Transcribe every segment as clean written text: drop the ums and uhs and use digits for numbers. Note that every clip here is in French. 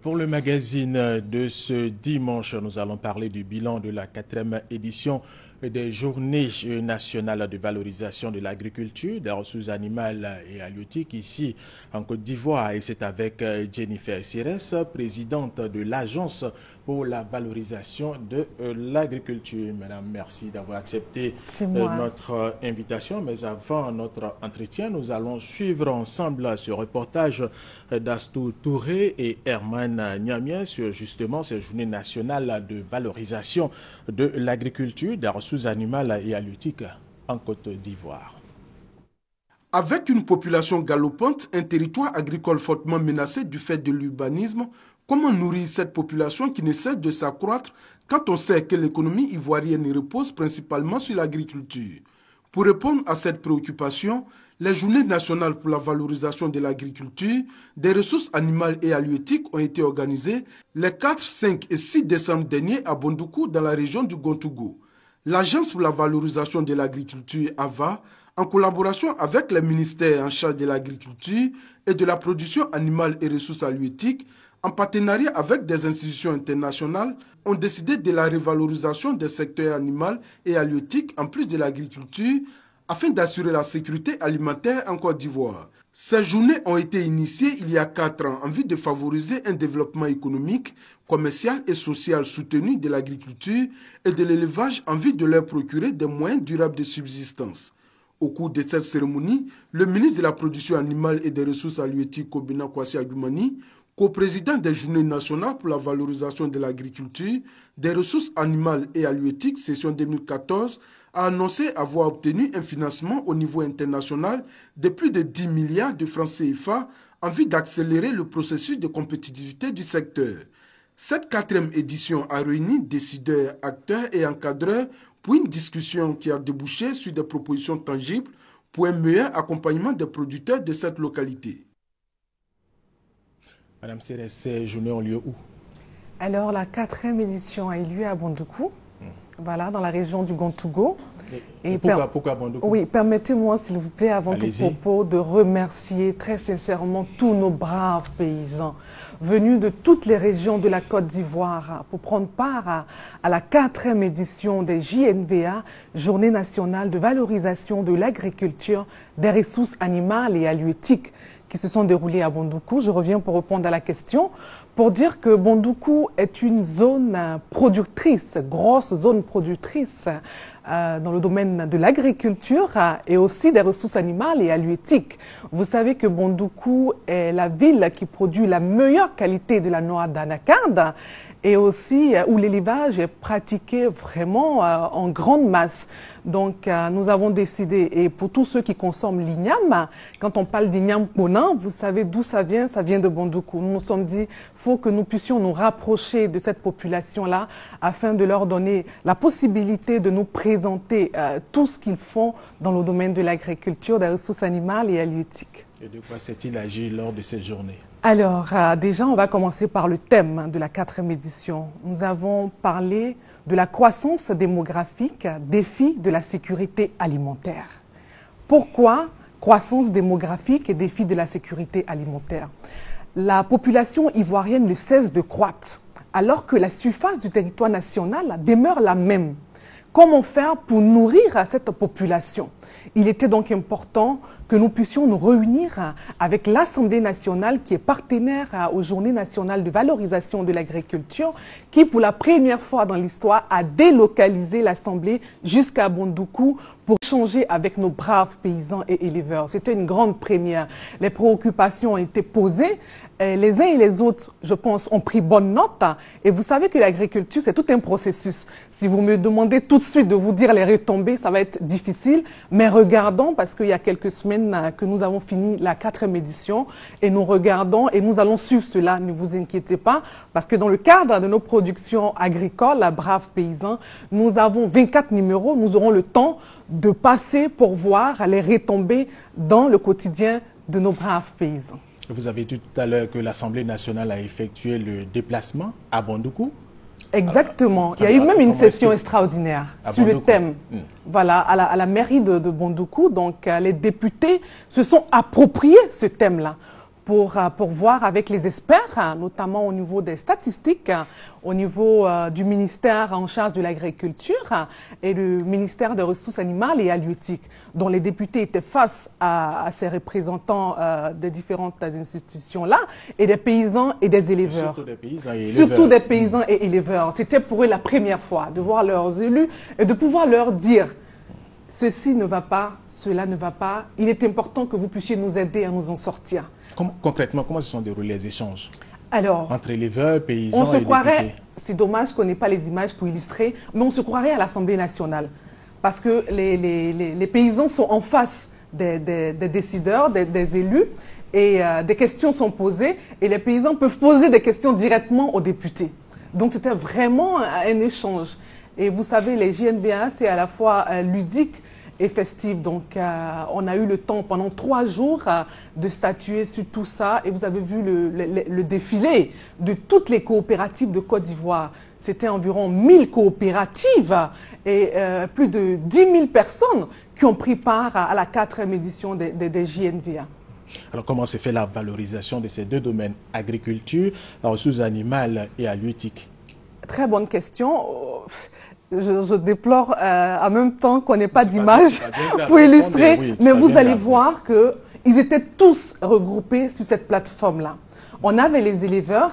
Pour le magazine de ce dimanche, nous allons parler du bilan de la 4e édition des Journées nationales de valorisation de l'agriculture, des ressources animales et halieutiques ici en Côte d'Ivoire. Et c'est avec Jennifer Sires, présidente de l'Agence pour la valorisation de l'agriculture. Madame, merci d'avoir accepté notre invitation. Mais avant notre entretien, nous allons suivre ensemble ce reportage d'Astou Touré et Herman Niamien sur justement ces journées nationales de valorisation de l'agriculture, des ressources animales et halieutiques en Côte d'Ivoire. Avec une population galopante, un territoire agricole fortement menacé du fait de l'urbanisme, comment nourrir cette population qui ne cesse de s'accroître quand on sait que l'économie ivoirienne repose principalement sur l'agriculture? Pour répondre à cette préoccupation, les journées nationales pour la valorisation de l'agriculture, des ressources animales et halieutiques ont été organisées les 4, 5 et 6 décembre dernier à Bondoukou dans la région du Gontougou. L'Agence pour la valorisation de l'agriculture, AVA, en collaboration avec les ministères en charge de l'agriculture et de la production animale et ressources halieutiques, en partenariat avec des institutions internationales, ont décidé de la revalorisation des secteurs animal et halieutique en plus de l'agriculture afin d'assurer la sécurité alimentaire en Côte d'Ivoire. Ces journées ont été initiées il y a 4 ans en vue de favoriser un développement économique, commercial et social soutenu de l'agriculture et de l'élevage en vue de leur procurer des moyens durables de subsistance. Au cours de cette cérémonie, le ministre de la Production animale et des Ressources halieutiques, Kobena Kwasi Adjoumani, co-président des Journées nationales pour la valorisation de l'agriculture, des ressources animales et halieutiques, session 2014, a annoncé avoir obtenu un financement au niveau international de plus de 10 milliards de francs CFA en vue d'accélérer le processus de compétitivité du secteur. Cette 4e édition a réuni décideurs, acteurs et encadreurs pour une discussion qui a débouché sur des propositions tangibles pour un meilleur accompagnement des producteurs de cette localité. Madame Sires, ces journées ont lieu où? Alors, la 4e édition a eu lieu à Bondoukou, voilà, dans la région du Gontougou. Et pourquoi Bondoukou? Oui, permettez-moi, s'il vous plaît, avant tout propos, de remercier très sincèrement tous nos braves paysans venus de toutes les régions de la Côte d'Ivoire pour prendre part à la 4e édition des JNVA, Journée nationale de valorisation de l'agriculture, des ressources animales et halieutiques, qui se sont déroulées à Bondoukou. Je reviens pour répondre à la question, pour dire que Bondoukou est une zone productrice, grosse zone productrice dans le domaine de l'agriculture et aussi des ressources animales et halieutiques. Vous savez que Bondoukou est la ville qui produit la meilleure qualité de la noix d'anacarde et aussi où l'élevage est pratiqué vraiment en grande masse. Donc, nous avons décidé, et pour tous ceux qui consomment l'igname, quand on parle d'igname bonin, vous savez d'où ça vient de Bondoukou. Nous nous sommes dit, faut que nous puissions nous rapprocher de cette population-là afin de leur donner la possibilité de nous présenter tout ce qu'ils font dans le domaine de l'agriculture, des ressources animales et halieutiques. Et de quoi s'est-il agi lors de ces journées? Alors, déjà, on va commencer par le thème de la 4e édition. Nous avons parlé de la croissance démographique, défi de la sécurité alimentaire. Pourquoi croissance démographique et défi de la sécurité alimentaire? La population ivoirienne ne cesse de croître, alors que la surface du territoire national demeure la même. Comment faire pour nourrir cette population? Il était donc important que nous puissions nous réunir avec l'Assemblée nationale qui est partenaire aux Journées nationales de valorisation de l'agriculture, qui pour la première fois dans l'histoire a délocalisé l'Assemblée jusqu'à Bondoukou pour échanger avec nos braves paysans et éleveurs. C'était une grande première. Les préoccupations ont été posées. Les uns et les autres, je pense, ont pris bonne note. Et vous savez que l'agriculture, c'est tout un processus. Si vous me demandez tout de suite de vous dire les retombées, ça va être difficile. Mais regardons, parce qu'il y a quelques semaines que nous avons fini la 4e édition, et nous regardons et nous allons suivre cela, ne vous inquiétez pas, parce que dans le cadre de nos productions agricoles, la brave paysan, nous avons 24 numéros, nous aurons le temps de passer pour voir les retombées dans le quotidien de nos braves paysans. Vous avez dit tout à l'heure que l'Assemblée nationale a effectué le déplacement à Bondoukou. Exactement. Il y a eu même une session extraordinaire sur le thème. Voilà, à la mairie de Bondoukou. Donc, les députés se sont appropriés ce thème-là pour voir avec les experts, notamment au niveau des statistiques, au niveau du ministère en charge de l'agriculture et le ministère des ressources animales et halieutiques, dont les députés étaient face à ces représentants des différentes institutions-là, et des paysans et des éleveurs. Surtout des paysans et éleveurs. Surtout des paysans et éleveurs. C'était pour eux la première fois de voir leurs élus et de pouvoir leur dire « ceci ne va pas, cela ne va pas, il est important que vous puissiez nous aider à nous en sortir ». Concrètement, comment se sont déroulés les échanges entre éleveurs, paysans on se et croirait, députés? c'est dommage qu'on n'ait pas les images pour illustrer, mais on se croirait à l'Assemblée nationale. Parce que les paysans sont en face des décideurs, des élus, et des questions sont posées, et les paysans peuvent poser des questions directement aux députés. Donc c'était vraiment un échange. Et vous savez, les JNVA, c'est à la fois ludique et festive. Donc, on a eu le temps pendant 3 jours de statuer sur tout ça. Et vous avez vu le défilé de toutes les coopératives de Côte d'Ivoire. C'était environ 1000 coopératives et plus de 10 000 personnes qui ont pris part à la 4e édition des JNVA. Alors, comment se fait la valorisation de ces deux domaines, agriculture, ressources animales et halieutique? Très bonne question. Je déplore en même temps qu'on n'ait pas d'image pour illustrer, oui, mais vous allez voir qu'ils étaient tous regroupés sur cette plateforme-là. On avait les éleveurs,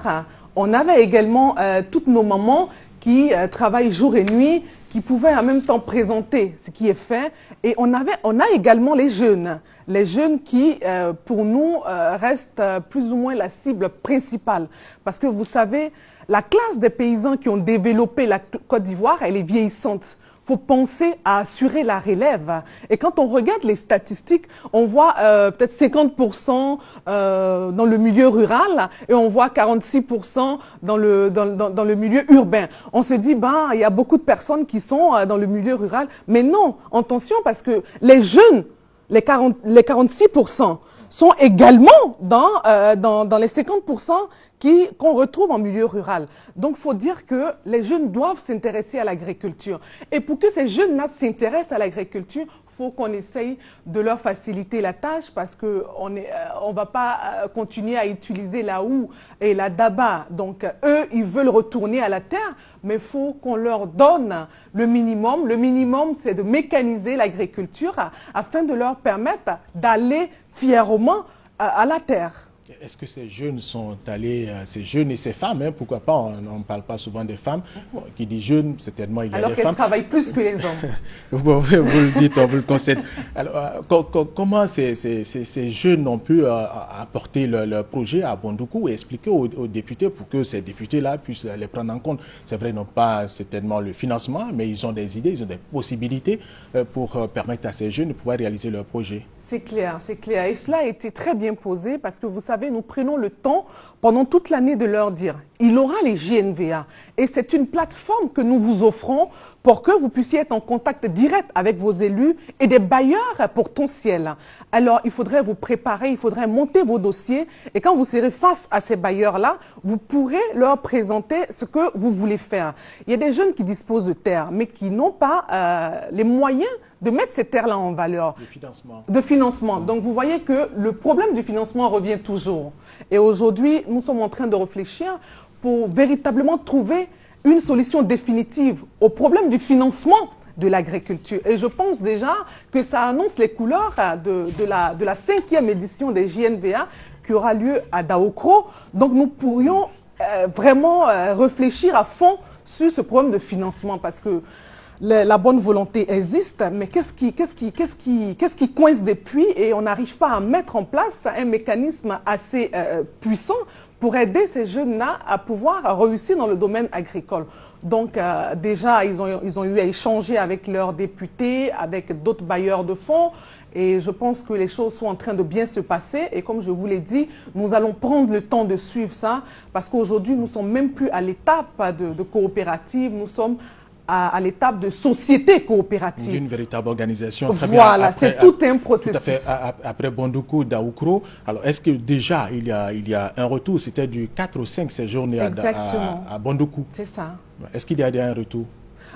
on avait également toutes nos mamans qui travaillent jour et nuit, qui pouvaient en même temps présenter ce qui est fait. Et on a également les jeunes qui, pour nous, restent plus ou moins la cible principale. Parce que vous savez, la classe des paysans qui ont développé la Côte d'Ivoire, elle est vieillissante. Il faut penser à assurer la relève. Et quand on regarde les statistiques, on voit peut-être 50% dans le milieu rural et on voit 46% dans le milieu urbain. On se dit, ben, il y a beaucoup de personnes qui sont dans le milieu rural. Mais non, attention, parce que les jeunes, les 46% sont également dans les 50% qu'on retrouve en milieu rural. Donc, il faut dire que les jeunes doivent s'intéresser à l'agriculture. Et pour que ces jeunes-là s'intéressent à l'agriculture, il faut qu'on essaye de leur faciliter la tâche parce qu'on ne va pas continuer à utiliser la houe et la daba. Donc, eux, ils veulent retourner à la terre, mais il faut qu'on leur donne le minimum. Le minimum, c'est de mécaniser l'agriculture afin de leur permettre d'aller fièrement à la terre. Est-ce que ces jeunes sont allés, ces jeunes et ces femmes, hein, pourquoi pas, on ne parle pas souvent des femmes, qui dit jeunes, certainement il y a des femmes. Alors qu'elles travaillent plus que les hommes. Vous le dites, on vous le concède. Alors, comment ces jeunes ont pu apporter leur projet à Bondoukou et expliquer aux députés pour que ces députés-là puissent les prendre en compte? C'est vrai, ils n'ont pas certainement le financement, mais ils ont des idées, ils ont des possibilités pour permettre à ces jeunes de pouvoir réaliser leur projet. C'est clair, c'est clair. Et cela a été très bien posé parce que vous savez, nous prenons le temps pendant toute l'année de leur dire il aura les JNVA et c'est une plateforme que nous vous offrons pour que vous puissiez être en contact direct avec vos élus et des bailleurs potentiels. Alors, il faudrait vous préparer, il faudrait monter vos dossiers et quand vous serez face à ces bailleurs-là, vous pourrez leur présenter ce que vous voulez faire. Il y a des jeunes qui disposent de terres, mais qui n'ont pas les moyens de mettre ces terres-là en valeur. De financement. Donc, vous voyez que le problème du financement revient toujours. Et aujourd'hui, nous sommes en train de réfléchir pour véritablement trouver une solution définitive au problème du financement de l'agriculture. Et je pense déjà que ça annonce les couleurs de la 5e édition des JNVA qui aura lieu à Daokro. Donc, nous pourrions vraiment réfléchir à fond sur ce problème de financement parce que la bonne volonté existe, mais qu'est-ce qui coince depuis et on n'arrive pas à mettre en place un mécanisme assez puissant pour aider ces jeunes-là à pouvoir réussir dans le domaine agricole. Donc déjà, ils ont eu à échanger avec leurs députés, avec d'autres bailleurs de fonds et je pense que les choses sont en train de bien se passer et comme je vous l'ai dit, nous allons prendre le temps de suivre ça parce qu'aujourd'hui, nous ne sommes même plus à l'étape de coopérative, nous sommes à l'étape de société coopérative. Une véritable organisation. Très voilà, c'est tout un processus. Tout à fait. Après Bondoukou, Daoukro, alors est-ce que déjà il y a un retour? C'était du 4 au 5 ces journées à Bondoukou. C'est ça. Est-ce qu'il y a un retour?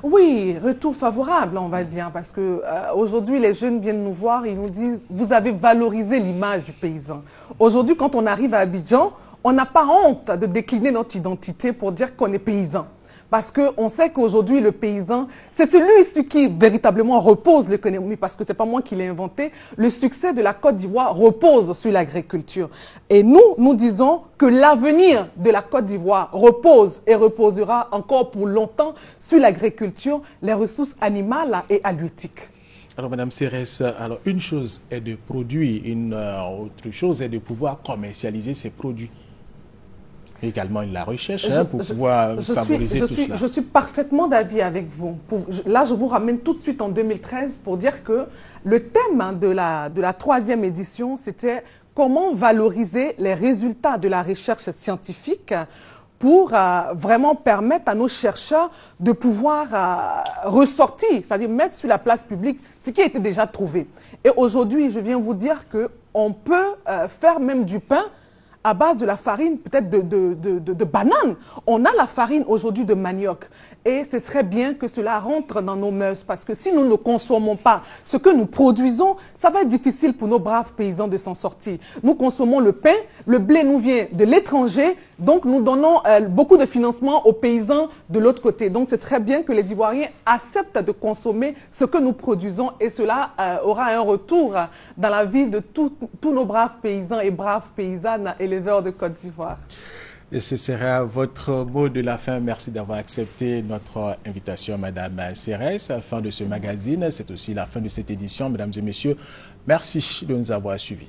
Oui, retour favorable, on va dire, parce que aujourd'hui, les jeunes viennent nous voir et ils nous disent « Vous avez valorisé l'image du paysan ». Aujourd'hui, quand on arrive à Abidjan, on n'a pas honte de décliner notre identité pour dire qu'on est paysan. Parce qu'on sait qu'aujourd'hui, le paysan, c'est celui sur qui véritablement repose l'économie, parce que ce n'est pas moi qui l'ai inventé. Le succès de la Côte d'Ivoire repose sur l'agriculture. Et nous disons que l'avenir de la Côte d'Ivoire repose et reposera encore pour longtemps sur l'agriculture, les ressources animales et halieutiques. Alors, Madame Serres, alors une chose est de produire, une autre chose est de pouvoir commercialiser ces produits. Également la recherche pour pouvoir favoriser tout cela. Je suis parfaitement d'avis avec vous. Là, je vous ramène tout de suite en 2013 pour dire que le thème de la 3e édition, c'était comment valoriser les résultats de la recherche scientifique pour vraiment permettre à nos chercheurs de pouvoir ressortir, c'est-à-dire mettre sur la place publique ce qui a été déjà trouvé. Et aujourd'hui, je viens vous dire qu'on peut faire même du pain à base de la farine peut-être de banane. On a la farine aujourd'hui de manioc. Et ce serait bien que cela rentre dans nos mœurs parce que si nous ne consommons pas ce que nous produisons, ça va être difficile pour nos braves paysans de s'en sortir. Nous consommons le pain, le blé nous vient de l'étranger, donc nous donnons beaucoup de financement aux paysans de l'autre côté. Donc ce serait bien que les Ivoiriens acceptent de consommer ce que nous produisons et cela aura un retour dans la vie de tous nos braves paysans et braves paysannes éleveurs de Côte d'Ivoire. Et ce sera votre mot de la fin. Merci d'avoir accepté notre invitation, Madame Serres. Fin de ce magazine, c'est aussi la fin de cette édition. Mesdames et messieurs, merci de nous avoir suivis.